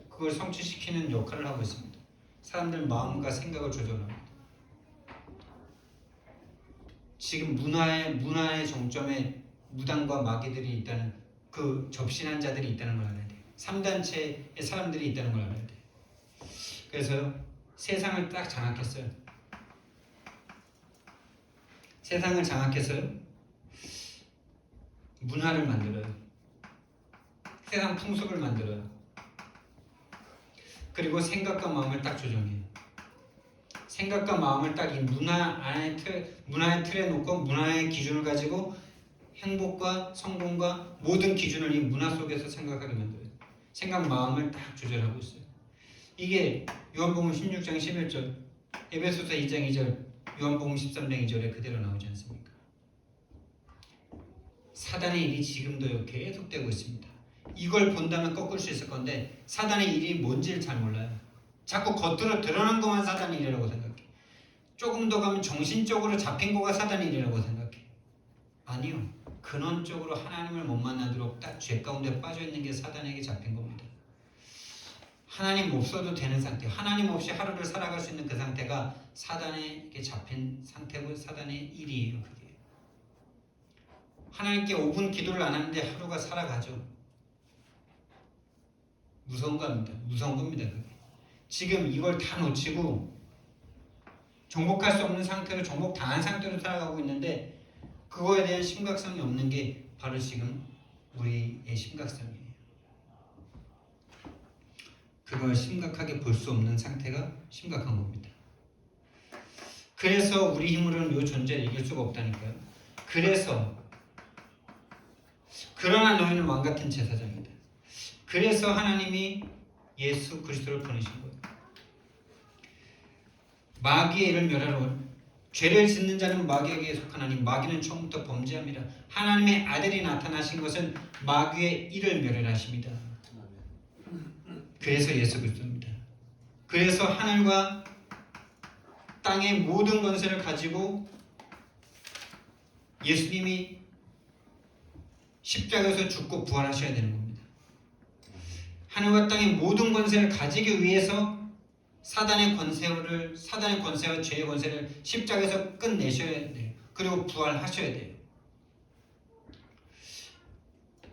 그걸 성취시키는 역할을 하고 있습니다. 사람들 마음과 생각을 조절합니다. 지금 문화의 정점에 무당과 마귀들이 있다는, 그 접신한 자들이 있다는 걸 알아야 돼요. 3단체의 사람들이 있다는 걸 알아야 돼요. 그래서 세상을 딱 장악했어요. 세상을 장악해서요 문화를 만들어요. 세상 풍습을 만들어요. 그리고 생각과 마음을 딱 조정해요. 생각과 마음을 딱 이 문화의 틀에 놓고 문화의 기준을 가지고 행복과 성공과 모든 기준을 이 문화 속에서 생각하게 만들어요. 생각 마음을 딱 조절하고 있어요. 이게 요한복음 16장 11절, 에베소서 2장 2절, 요한복음 13장 2절에 그대로 나오지 않습니까? 사단의 일이 지금도 계속되고 있습니다. 이걸 본다면 꺾을 수 있을 건데 사단의 일이 뭔지를 잘 몰라요. 자꾸 겉으로 드러난 것만 사단의 일이라고 생각해. 조금 더 가면 정신적으로 잡힌 거가 사단의 일이라고 생각해. 아니요. 근원적으로 하나님을 못 만나도록 딱 죄 가운데 빠져있는 게 사단에게 잡힌 겁니다. 하나님 없어도 되는 상태, 하나님 없이 하루를 살아갈 수 있는 그 상태가 사단에게 잡힌 상태고 사단의 일이에요. 그게. 하나님께 5분 기도를 안 하는데 하루가 살아가죠. 무서운 겁니다. 무서운 겁니다. 그게. 지금 이걸 다 놓치고 정복할 수 없는 상태로, 정복당한 상태로 살아가고 있는데 그거에 대한 심각성이 없는 게 바로 지금 우리의 심각성이에요. 그걸 심각하게 볼 수 없는 상태가 심각한 겁니다. 그래서 우리 힘으로는 이 존재를 이길 수가 없다니까요. 그래서 그러나 너희는 왕같은 제사장이다. 그래서 하나님이 예수 그리스도를 보내신 거예요. 마귀의 일을 멸하러, 죄를 짓는 자는 마귀에게 속하나니 마귀는 처음부터 범죄함이라. 하나님의 아들이 나타나신 것은 마귀의 일을 멸하십니다. 그래서 예수 그리스도입니다. 그래서 하늘과 땅의 모든 권세를 가지고 예수님이 십자가에서 죽고 부활하셔야 되는 겁니다. 하늘과 땅의 모든 권세를 가지기 위해서 사단의 권세와 죄의 권세를 십자가에서 끝내셔야 돼요. 그리고 부활하셔야 돼요.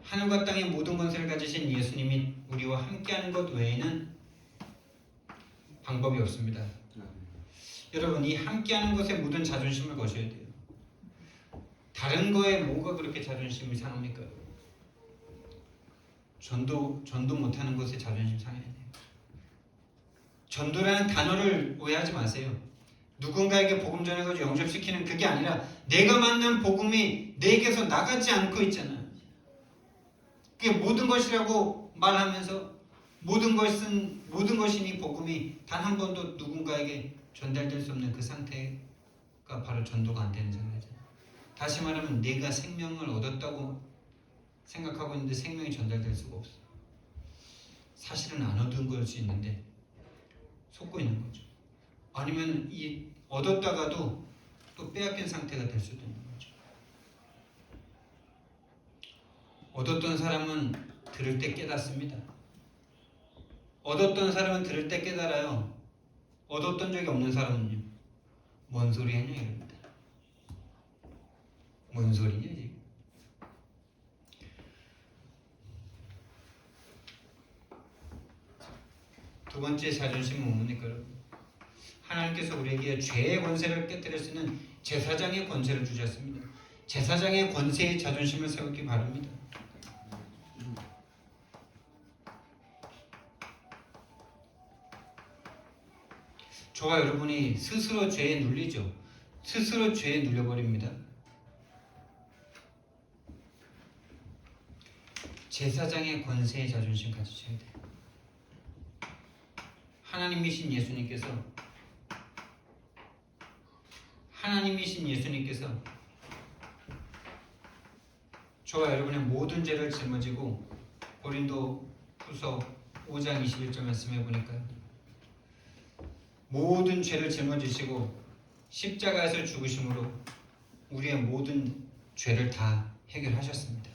하늘과 땅의 모든 권세를 가지신 예수님이 우리와 함께하는 것 외에는 방법이 없습니다. 여러분, 이 함께하는 것에 묻은 자존심을 거셔야 돼요. 다른 거에 뭐가 그렇게 자존심이 상합니까? 전도 못하는 것에 자존심 상해야 돼요. 전도라는 단어를 오해하지 마세요. 누군가에게 복음 전해가지고 영접시키는 그게 아니라 내가 만난 복음이 내게서 나가지 않고 있잖아. 그게 모든 것이라고 말하면서 모든 것이니 복음이 단 한 번도 누군가에게 전달될 수 없는 그 상태가 바로 전도가 안 되는 상태잖아. 다시 말하면 내가 생명을 얻었다고 생각하고 있는데 생명이 전달될 수가 없어. 사실은 안 얻은 걸 수 있는데 속고 있는 거죠. 아니면 이 얻었다가도 또 빼앗긴 상태가 될 수도 있는 거죠. 얻었던 사람은 들을 때 깨닫습니다. 얻었던 사람은 들을 때 깨달아요. 얻었던 적이 없는 사람은요. 뭔 소리 하냐 이럽니다. 뭔 소리냐 지금. 두 번째 자존심은 뭡니까 여러분? 하나님께서 우리에게 죄의 권세를 깨뜨릴 수 있는 제사장의 권세를 주셨습니다. 제사장의 권세에 자존심을 세우기 바랍니다. 저와 여러분이 스스로 죄에 눌리죠. 스스로 죄에 눌려버립니다. 제사장의 권세에 자존심 가지셔야 돼요. 하나님이신 예수님께서 저와 여러분의 모든 죄를 짊어지고 고린도후서 5장 21절 말씀해 보니까요. 모든 죄를 짊어지시고 십자가에서 죽으심으로 우리의 모든 죄를 다 해결하셨습니다.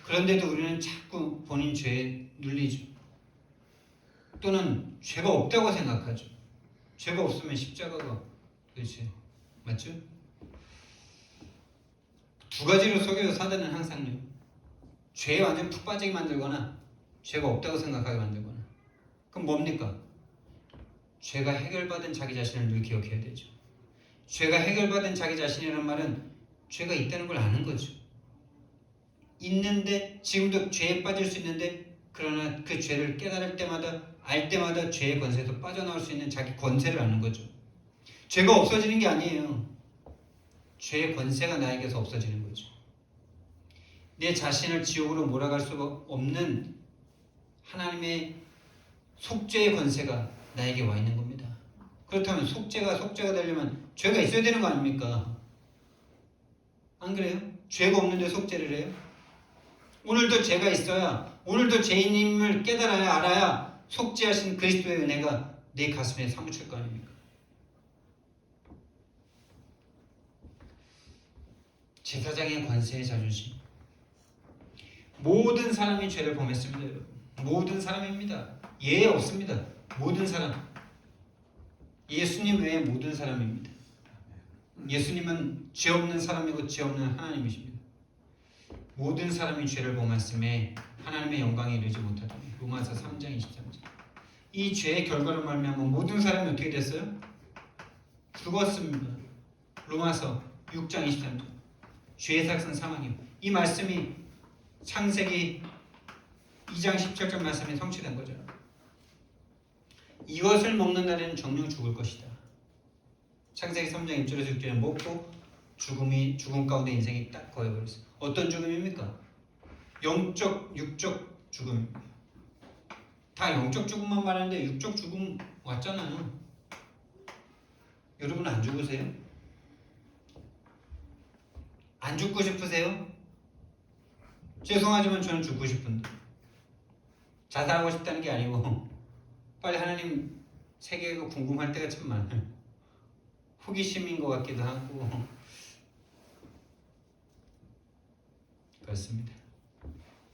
그런데도 우리는 자꾸 본인 죄에 눌리죠. 또는 죄가 없다고 생각하죠. 죄가 없으면 십자가가 도대체 맞죠? 두 가지로 속여서 사단은 항상요. 죄에 완전 푹 빠지게 만들거나 죄가 없다고 생각하게 만들거나. 그럼 뭡니까? 죄가 해결받은 자기 자신을 늘 기억해야 되죠. 죄가 해결받은 자기 자신이라는 말은 죄가 있다는 걸 아는 거죠. 있는데 지금도 죄에 빠질 수 있는데 그러나 그 죄를 깨달을 때마다 알 때마다 죄의 권세에서 빠져나올 수 있는 자기 권세를 아는 거죠. 죄가 없어지는 게 아니에요. 죄의 권세가 나에게서 없어지는 거죠. 내 자신을 지옥으로 몰아갈 수가 없는 하나님의 속죄의 권세가 나에게 와 있는 겁니다. 그렇다면 속죄가 되려면 죄가 있어야 되는 거 아닙니까? 안 그래요? 죄가 없는데 속죄를 해요? 오늘도 죄가 있어야, 오늘도 죄인임을 깨달아야 알아야 속죄하신 그리스도의 은혜가 내 가슴에 사무칠 거 아닙니까? 제사장의 권세의 자존심. 모든 사람이 죄를 범했습니다, 여러분. 모든 사람입니다. 예외 없습니다. 모든 사람. 예수님 외에 모든 사람입니다. 예수님은 죄 없는 사람이고 죄 없는 하나님이십니다. 모든 사람이 죄를 범했음에 하나님의 영광에 이르지 못하다. 로마서 3장 23절. 이 죄의 결과로 말미암아 모든 사람이 어떻게 됐어요? 죽었습니다. 로마서 6장 23절. 죄의 삭은 사망이요. 이 말씀이 창세기 2장 17절 말씀에 성취된 거죠. 이것을 먹는 날에는 정령 죽을 것이다. 창세기 3장 1절에서 6절에 먹고 죽음 가운데 인생이 딱 거해버렸어요. 어떤 죽음입니까? 영적, 육적 죽음입니다. 다 영적 죽음만 말하는데 육적 죽음 왔잖아요. 여러분 안 죽으세요? 안 죽고 싶으세요? 죄송하지만 저는 죽고 싶은데. 자살하고 싶다는 게 아니고 빨리 하나님 세계가 궁금할 때가 참 많아요. 호기심인 것 같기도 하고 그렇습니다.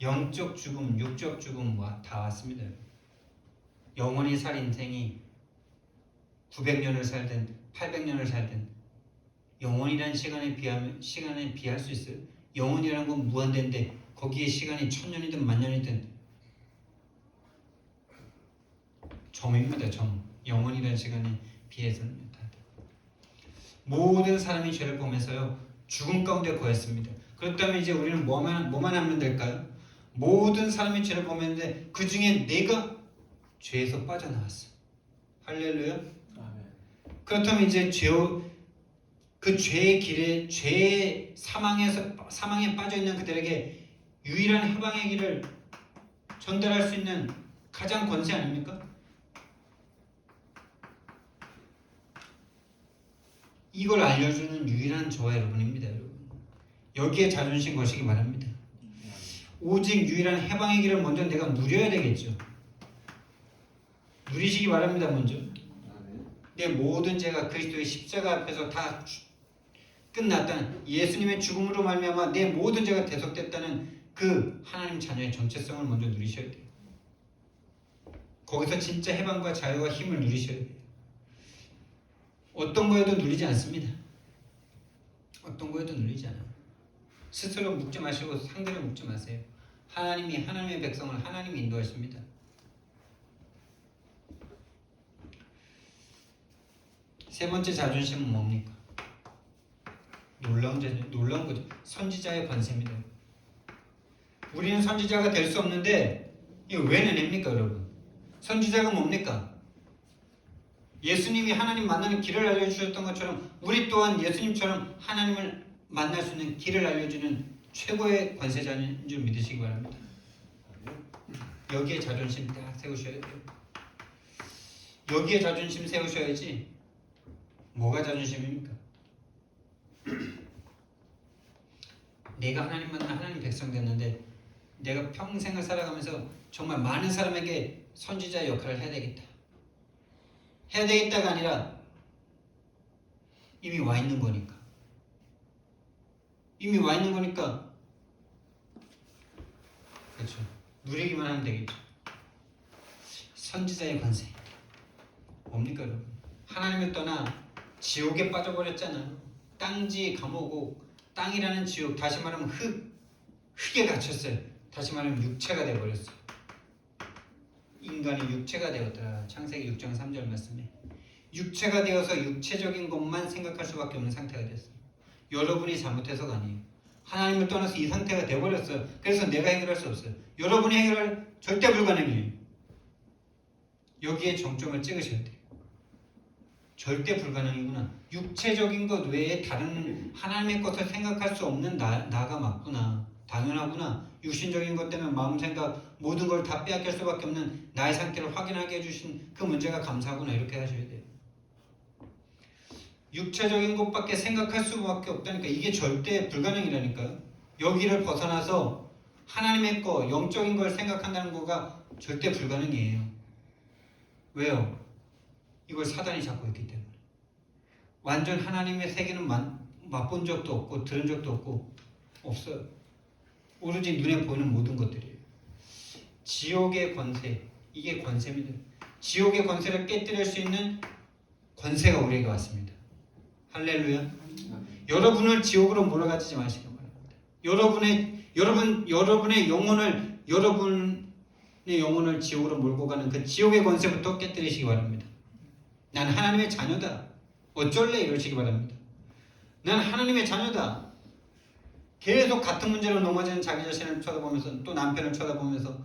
영적 죽음, 육적 죽음 다 왔습니다. 영원히 살 인생이 900년을 살든 800년을 살든 영원이라는 시간에 비할 수 있어요? 영원이라는 건 무한대인데 거기에 시간이 1000년이든 만년이든 점입니다. 점. 영원이라는 시간에 비해서는 모든 사람이 죄를 범해서요 죽음 가운데 거했습니다. 그렇다면 이제 우리는 뭐만 하면 될까요? 모든 사람이 죄를 범했는데 그 중에 내가 죄에서 빠져나왔어. 할렐루야. 아멘. 그렇다면 이제 그 죄의 길에 죄의 사망에 빠져 있는 그들에게 유일한 해방의 길을 전달할 수 있는 가장 권세 아닙니까? 이걸 알려주는 유일한 저와 여러분입니다, 여러분. 여기에 자존심 거시기 바랍니다. 오직 유일한 해방의 길을 먼저 내가 누려야 되겠죠. 누리시기 바랍니다. 먼저 내 모든 죄가 그리스도의 십자가 앞에서 다 끝났다는, 예수님의 죽음으로 말미암아 내 모든 죄가 대속됐다는 그 하나님 자녀의 정체성을 먼저 누리셔야 돼요. 거기서 진짜 해방과 자유와 힘을 누리셔야 돼요. 어떤 거에도 누리지 않습니다. 어떤 거에도 누리지 않아요. 스스로 묵지 마시고 상대를 묵지 마세요. 하나님의 백성을 하나님이 인도하십니다. 세 번째 자존심은 뭡니까? 놀라운 거죠. 선지자의 권세입니다. 우리는 선지자가 될 수 없는데 이거 왜 내냅니까, 여러분? 선지자가 뭡니까? 예수님이 하나님 만나는 길을 알려주셨던 것처럼 우리 또한 예수님처럼 하나님을 만날 수 있는 길을 알려주는 최고의 권세자인 줄 믿으시기 바랍니다. 여기에 자존심 딱 세우셔야 돼요. 여기에 자존심 세우셔야지. 뭐가 자존심입니까? 내가 하나님 만나 하나님 백성 됐는데 내가 평생을 살아가면서 정말 많은 사람에게 선지자의 역할을 해야 되겠다. 해야 되겠다가 아니라 이미 와 있는 거니까. 이미 와 있는 거니까 그렇죠. 누리기만 하면 되겠죠. 선지자의 권세 뭡니까, 여러분? 하나님을 떠나 지옥에 빠져버렸잖아요. 땅지 감옥, 땅이라는 지옥, 다시 말하면 흙에 갇혔어요. 다시 말하면 육체가 되어버렸어요. 인간이 육체가 되었더라. 창세기 6장 3절 말씀에 육체가 되어서 육체적인 것만 생각할 수밖에 없는 상태가 됐어요. 여러분이 잘못해서가 아니에요. 하나님을 떠나서 이 상태가 되어버렸어요. 그래서 내가 해결할 수 없어요. 여러분이 해결할 절대 불가능해요. 여기에 정점을 찍으셔야 돼요. 절대 불가능이구나. 육체적인 것 외에 다른 하나님의 것을 생각할 수 없는 나가 맞구나. 당연하구나. 육신적인 것 때문에 마음 생각 모든 걸 다 빼앗길 수밖에 없는 나의 상태를 확인하게 해주신 그 문제가 감사하구나. 이렇게 하셔야 돼요. 육체적인 것밖에 생각할 수밖에 없다니까. 이게 절대 불가능이라니까요. 여기를 벗어나서 하나님의 거, 영적인 걸 생각한다는 거가 절대 불가능이에요. 왜요? 이걸 사단이 잡고 있기 때문에. 완전 하나님의 세계는 맛본 적도 없고 들은 적도 없고 없어요. 오로지 눈에 보이는 모든 것들이에요. 지옥의 권세, 이게 권세입니다. 지옥의 권세를 깨뜨릴 수 있는 권세가 우리에게 왔습니다. 할렐루야. 여러분을 지옥으로 몰아가지 마시기 바랍니다. 여러분의 영혼을 지옥으로 몰고 가는 그 지옥의 권세부터 깨뜨리시기 바랍니다. 난 하나님의 자녀다. 어쩔래? 이러시기 바랍니다. 난 하나님의 자녀다. 계속 같은 문제로 넘어지는 자기 자신을 쳐다보면서 또 남편을 쳐다보면서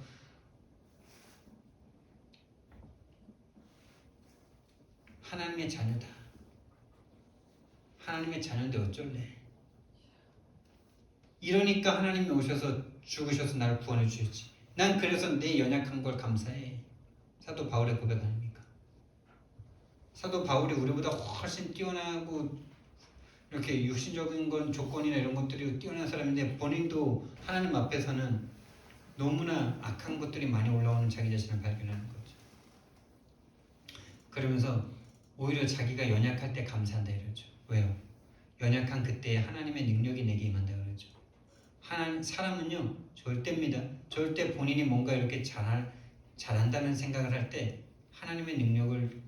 하나님의 자녀다. 하나님의 자녀인데 어쩔래? 이러니까 하나님이 오셔서 죽으셔서 나를 구원해 주셨지. 난 그래서 내 연약한 걸 감사해. 사도 바울의 고백 아닙니까? 사도 바울이 우리보다 훨씬 뛰어나고 이렇게 육신적인 건 조건이나 이런 것들이 뛰어난 사람인데 본인도 하나님 앞에서는 너무나 악한 것들이 많이 올라오는 자기 자신을 발견하는 거죠. 그러면서 오히려 자기가 연약할 때 감사한다 이러죠. 왜요? 연약한 그때에 하나님의 능력이 내게 임한다 그러죠. 사람은요 절대입니다. 절대 본인이 뭔가 이렇게 잘한다는 생각을 할 때 하나님의 능력을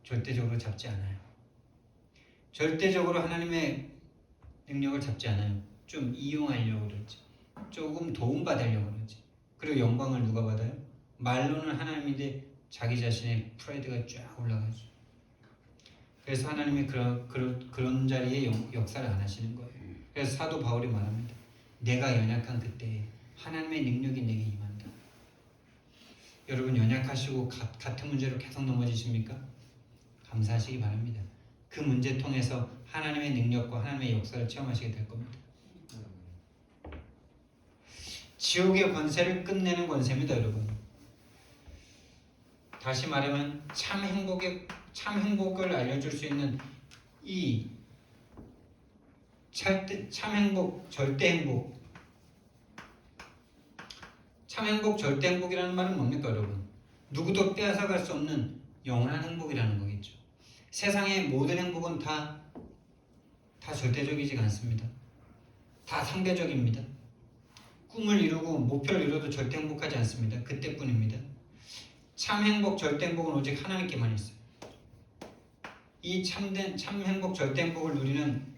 절대적으로 잡지 않아요. 절대적으로 하나님의 능력을 잡지 않아요. 좀 이용하려고 그러지. 조금 도움받으려고 그러지. 그리고 영광을 누가 받아요? 말로는 하나님인데 자기 자신의 프라이드가 쫙 올라가죠. 그래서 하나님이 그런 자리에 역사를 안 하시는 거예요. 그래서 사도 바울이 말합니다. 내가 연약한 그때 하나님의 능력이 내게 임한다. 여러분 연약하시고 같은 문제로 계속 넘어지십니까? 감사하시기 바랍니다. 그 문제 통해서 하나님의 능력과 하나님의 역사를 체험하시게 될 겁니다. 지옥의 권세를 끝내는 권세입니다, 여러분. 다시 말하면 참 행복을 알려줄 수 있는 이 참 행복, 절대 행복. 참 행복, 절대 행복이라는 말은 뭡니까, 여러분? 누구도 빼앗아갈 수 없는 영원한 행복이라는 거겠죠. 세상의 모든 행복은 다 절대적이지 않습니다. 다 상대적입니다. 꿈을 이루고 목표를 이뤄도 절대 행복하지 않습니다. 그때뿐입니다. 참 행복, 절대 행복은 오직 하나님께만 있어요. 이 참 행복, 절대 행복을 누리는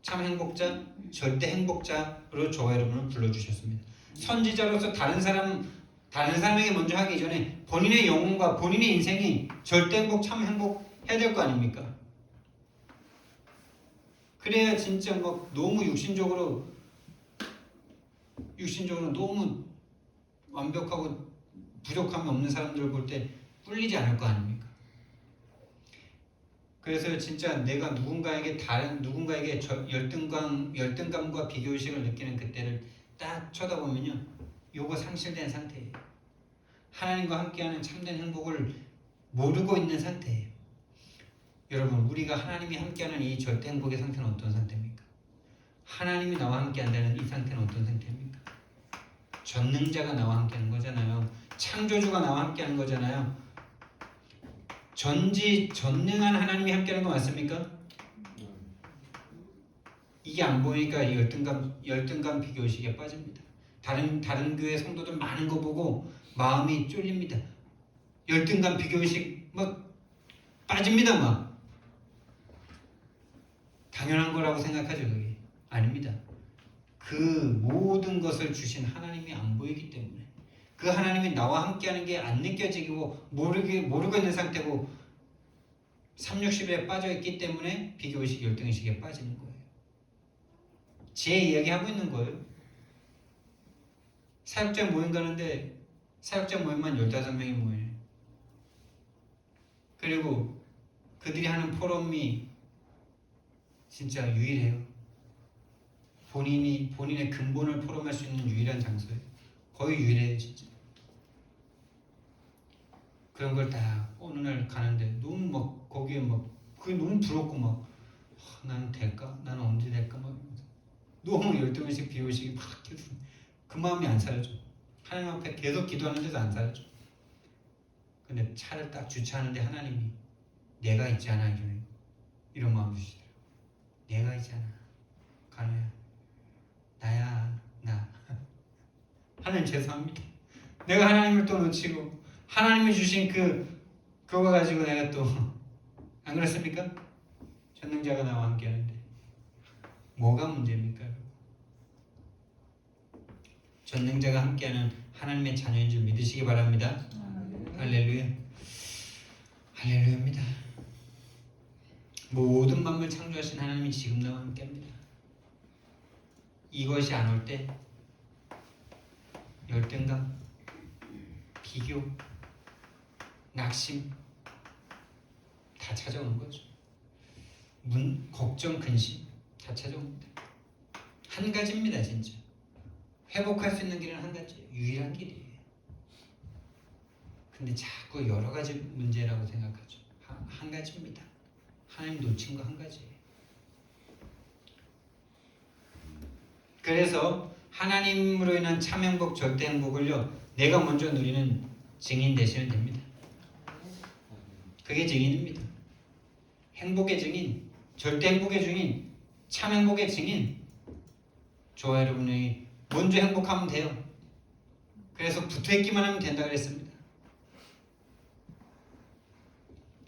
참 행복자, 절대 행복자로 저와 여러분을 불러주셨습니다. 선지자로서 다른 사람에게 먼저 하기 전에 본인의 영혼과 본인의 인생이 절대 행복, 참 행복 해야 될 거 아닙니까? 그래야 진짜 막 너무 육신적으로 너무 완벽하고 부족함이 없는 사람들을 볼 때 꿀리지 않을 거 아닙니까? 그래서 진짜 내가 누군가에게 열등감과 비교의식을 느끼는 그때를 딱 쳐다보면요, 요거 상실된 상태예요. 하나님과 함께하는 참된 행복을 모르고 있는 상태예요. 여러분, 우리가 하나님이 함께하는 이 절대 행복의 상태는 어떤 상태입니까? 하나님이 나와 함께한다는 이 상태는 어떤 상태입니까? 전능자가 나와 함께하는 거잖아요. 창조주가 나와 함께하는 거잖아요. 전능한 하나님이 함께하는 거 맞습니까? 이게 안 보이니까 열등감 비교의식에 빠집니다. 다른 교회 성도들 많은 거 보고 마음이 쫄립니다. 열등감 비교의식 막 빠집니다. 막 당연한 거라고 생각하죠. 그게 아닙니다. 그 모든 것을 주신 하나님이 안 보이기 때문에, 그 하나님이 나와 함께하는 게 안 느껴지고 모르고 있는 상태고 360에 빠져있기 때문에 비교의식, 열등의식에 빠지는 거예요. 제 이야기하고 있는 거예요. 사역자 모임 가는데 사역자 모임만 15명이 모여요. 그리고 그들이 하는 포럼이 진짜 유일해요. 본인의 근본을 포럼할 수 있는 유일한 장소예요. 거의 유일해요, 진짜. 그런 걸 다 어느 날 가는데 너무 막 거기에 막 그게 너무 부럽고 막 나는 될까? 나는 언제 될까? 막 너무 열등의식, 비의식이 막 계속 그 마음이 안 사라져. 하나님 앞에 계속 기도하는데도 안 사라져. 근데 차를 딱 주차하는데 하나님이 내가 있잖아, 이런 마음 주시더라고. 내가 있잖아, 가누야, 나야, 나. 하나님 죄송합니다. 내가 하나님을 또 놓치고 하나님이 주신 그거 가지고 내가 또 안 그렇습니까? 전능자가 나와 함께하는데 뭐가 문제입니까? 전능자가 함께하는 하나님의 자녀인 줄 믿으시기 바랍니다. 할렐루야. 할렐루야입니다. 모든 만물 창조하신 하나님이 지금 나와 함께합니다. 이것이 안 올 때 열등감, 비교, 낙심 다 찾아오는 거죠. 걱정, 근심 다 찾아옵니다. 한 가지입니다, 진짜. 회복할 수 있는 길은 한 가지예요. 유일한 길이에요. 근데 자꾸 여러 가지 문제라고 생각하죠. 한 가지입니다. 하나님 놓친 거 한 가지예요. 그래서 하나님으로 인한 참 행복, 절대 행복을요, 내가 먼저 누리는 증인 되시면 됩니다. 그게 증인입니다. 행복의 증인, 절대 행복의 증인, 참 행복의 증인. 저와 여러분이 먼저 행복하면 돼요. 그래서 붙어있기만 하면 된다 그랬습니다.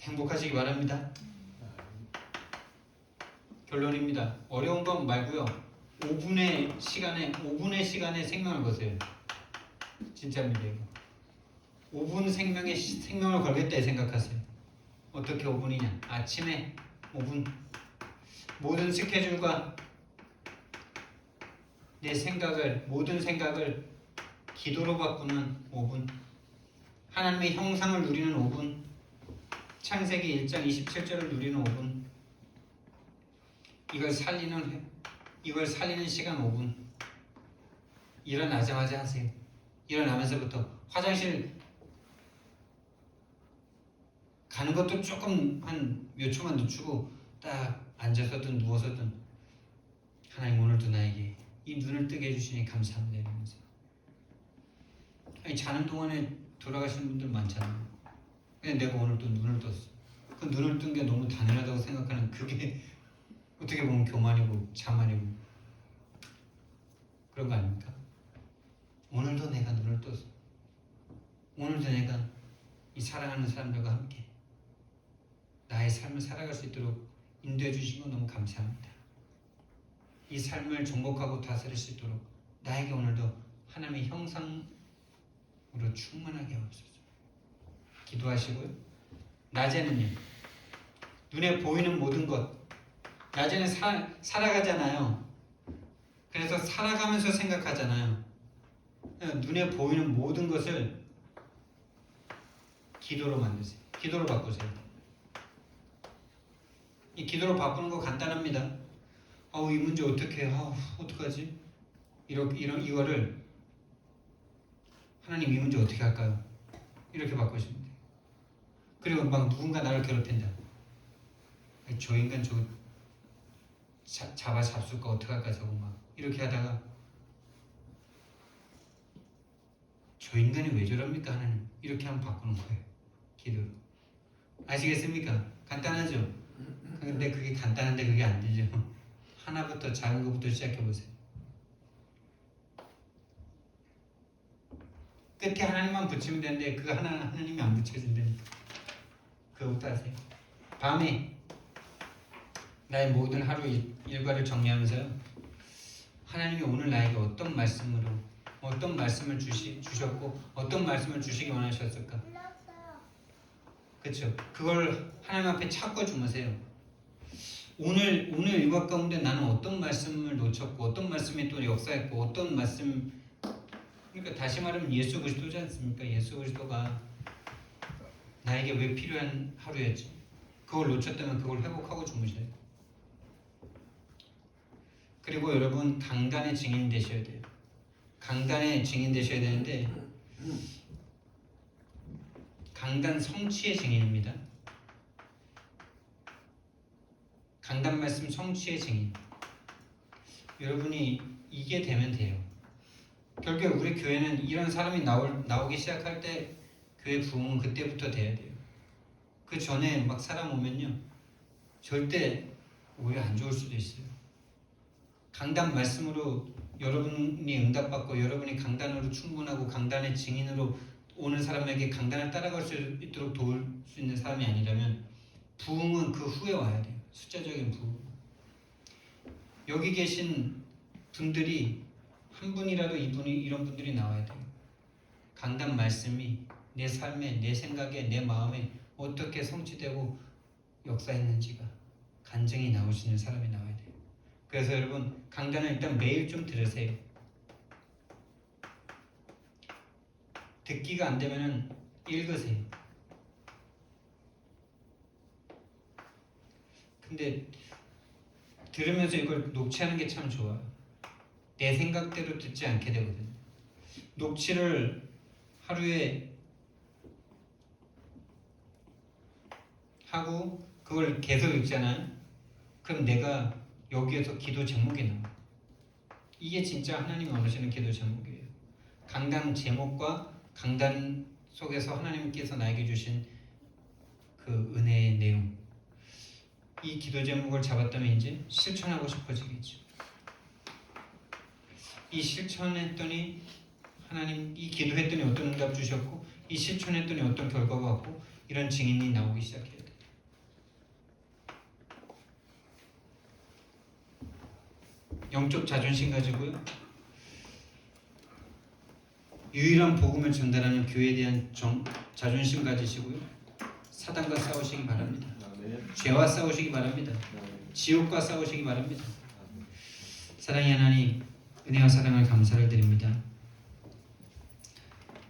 행복하시기 바랍니다. 결론입니다. 어려운 건 말고요. 5분의 시간에 생명을 거세요. 진짜입니다. 이거. 5분 생명을 걸겠다 생각하세요. 어떻게 5분이냐? 아침에 5분. 모든 스케줄과 모든 생각을 기도로 바꾸는 5분. 하나님의 형상을 누리는 5분. 창세기 1장 27절을 누리는 5분. 이걸 살리는 시간 5분. 일어나자마자 하세요. 일어나면서부터 화장실 가는 것도 조금 한 몇 초만 늦추고 딱 앉아서든 누워서든 하나님 오늘도 나에게 이 눈을 뜨게 해주시니 감사합니다 이러면서. 아니 자는 동안에 돌아가시는 분들 많잖아요. 근데 내가 오늘 또 눈을 떴어. 그 눈을 뜬 게 너무 당연하다고 생각하는 그게 어떻게 보면 교만이고 자만이고 그런 거 아닙니까? 오늘도 내가 눈을 떴어. 오늘도 내가 이 사랑하는 사람들과 함께 나의 삶을 살아갈 수 있도록 인도해 주신 건 너무 감사합니다. 이 삶을 정복하고 다스릴 수 있도록 나에게 오늘도 하나님의 형상으로 충만하게 하옵소서. 기도하시고요. 낮에는요. 눈에 보이는 모든 것. 낮에는 살아가잖아요. 그래서 살아가면서 생각하잖아요. 눈에 보이는 모든 것을 기도로 만드세요. 기도로 바꾸세요. 이 기도로 바꾸는 거 간단합니다. 이 문제 어떻게 해? 어떡하지? 이거를 하나님 이 문제 어떻게 할까요? 이렇게 바꾸시면 돼요. 그리고 막 누군가 나를 괴롭힌다. 저 인간 저거 잡을까 어떡할까 저거 막 이렇게 하다가 저 인간이 왜 저럽니까 하나님? 이렇게 한번 바꾸는 거예요. 기도로. 아시겠습니까? 간단하죠? 근데 그게 간단한데 그게 안 되죠. 하나부터 작은 것부터 시작해 보세요. 끝에 하나님만 붙이면 되는데 그거 하나님이 안 붙여진다니까. 그거부터 하세요. 밤에 나의 모든 하루 일과를 정리하면서요. 하나님이 오늘 나에게 어떤 말씀으로 어떤 말씀을 주셨고 어떤 말씀을 주시기 원하셨을까? 그렇죠. 그걸 하나님 앞에 찾고 주무세요. 오늘 일과 가운데 나는 어떤 말씀을 놓쳤고 어떤 말씀이 또 역사했고 어떤 말씀 그러니까 다시 말하면 예수 그리스도지 않습니까? 예수 그리스도가 나에게 왜 필요한 하루였지? 그걸 놓쳤다면 그걸 회복하고 주무셔야 돼요. 그리고 여러분 강단의 증인 되셔야 돼요. 강단의 증인 되셔야 되는데 강단 성취의 증인입니다. 강단 말씀 성취의 증인. 여러분이 이게 되면 돼요. 결국 우리 교회는 이런 사람이 나오기 시작할 때 교회 부흥은 그때부터 돼야 돼요. 그 전에 막 사람 오면요 절대 오히려 안 좋을 수도 있어요. 강단 말씀으로 여러분이 응답받고 여러분이 강단으로 충분하고 강단의 증인으로 오는 사람에게 강단을 따라갈 수 있도록 도울 수 있는 사람이 아니라면 부흥은 그 후에 와야 돼요. 숫자적인 부흥. 여기 계신 분들이 한 분이라도 이런 분들이 나와야 돼요. 강단 말씀이 내 삶에, 내 생각에, 내 마음에 어떻게 성취되고 역사했는지가 간증이 나오시는 사람이 나와야 돼요. 그래서 여러분 강단을 일단 매일 좀 들으세요. 듣기가 안 되면은 읽으세요. 근데 들으면서 이걸 녹취하는 게 참 좋아요. 내 생각대로 듣지 않게 되거든요. 녹취를 하루에 하고 그걸 계속 읽잖아요. 그럼 내가 여기에서 기도 제목이 나와요. 이게 진짜 하나님이 원하시는 기도 제목이에요. 강단 제목과 강단 속에서 하나님께서 나에게 주신 그 은혜의 내용, 이 기도 제목을 잡았다면 이제 실천하고 싶어지겠죠. 이 실천했더니 하나님, 이 기도했더니 어떤 응답 주셨고 이 실천했더니 어떤 결과가 왔고 이런 증인이 나오기 시작해야 돼요. 영적 자존심 가지고요. 유일한 복음을 전달하는 교회에 대한 자존심 가지시고요. 사단과 싸우시기 바랍니다. 죄와 싸우시기 바랍니다. 지옥과 싸우시기 바랍니다. 사랑의 하나님, 은혜와 사랑을 감사를 드립니다.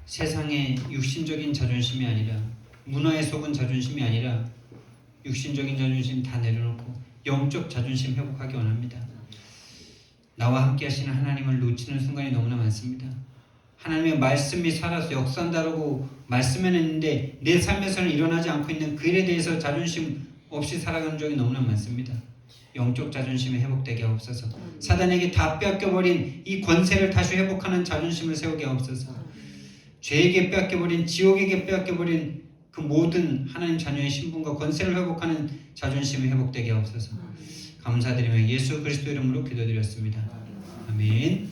세상의 육신적인 자존심이 아니라 문화에 속은 자존심이 아니라 육신적인 자존심 다 내려놓고 영적 자존심 회복하기 원합니다. 나와 함께 하시는 하나님을 놓치는 순간이 너무나 많습니다. 하나님의 말씀이 살아서 역사한다라고 말씀해냈는데 내 삶에서는 일어나지 않고 있는 그 일에 대해서 자존심 없이 살아가는 적이 너무나 많습니다. 영적 자존심이 회복되게 하옵소서. 사단에게 다 빼앗겨버린 이 권세를 다시 회복하는 자존심을 세우게 하옵소서. 죄에게 빼앗겨버린, 지옥에게 빼앗겨버린 그 모든 하나님 자녀의 신분과 권세를 회복하는 자존심이 회복되게 하옵소서. 감사드리며 예수 그리스도 이름으로 기도드렸습니다. 아멘.